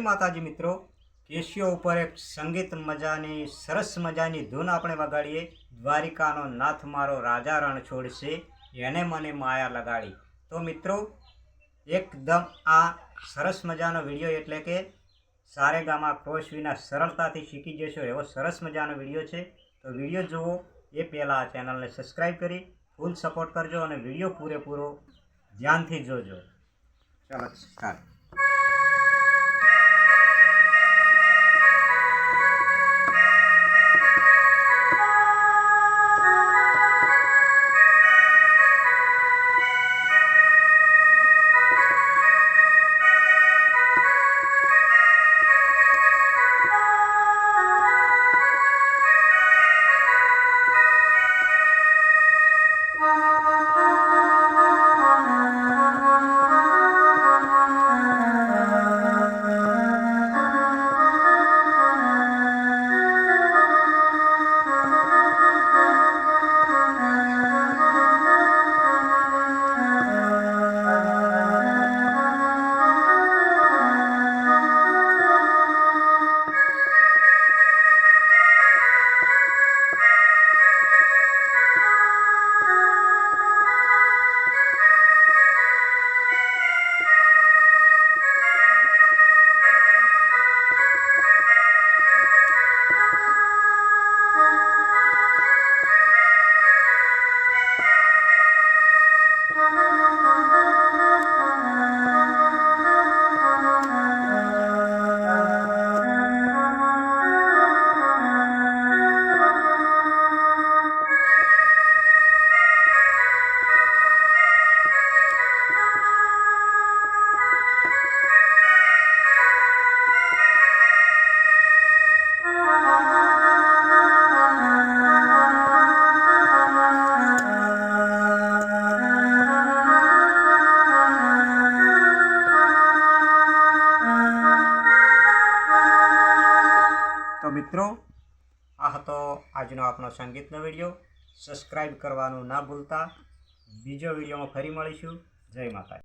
माताजी मित्रों, केशियो पर एक संगीत मजानी सरस मजानी धून आपणे वगाड़ीए। द्वारिकानो नाथ मारो राजा रणछोड़ से एने मने माया लगाड़ी। तो मित्रों, एकदम आ सरस मजानो विडियो एटले के सारेगामा क्रॉस विना सरलताथी शीखी जशो एवो सरस मजानो विडियो छे। तो विडियो जुओ ए पहेला आ चेनल ने सब्सक्राइब करी फूल सपोर्ट करजो और विडियो पूरेपूरो ध्यानथी जोजो। चलो स्टार्ट। तो मित्रों, आ हतो आजनो आपणो संगीतनो विडियो। सब्सक्राइब करवानुं ना भूलता। बीजो विडियो में फरी मळीशुं। जय माता।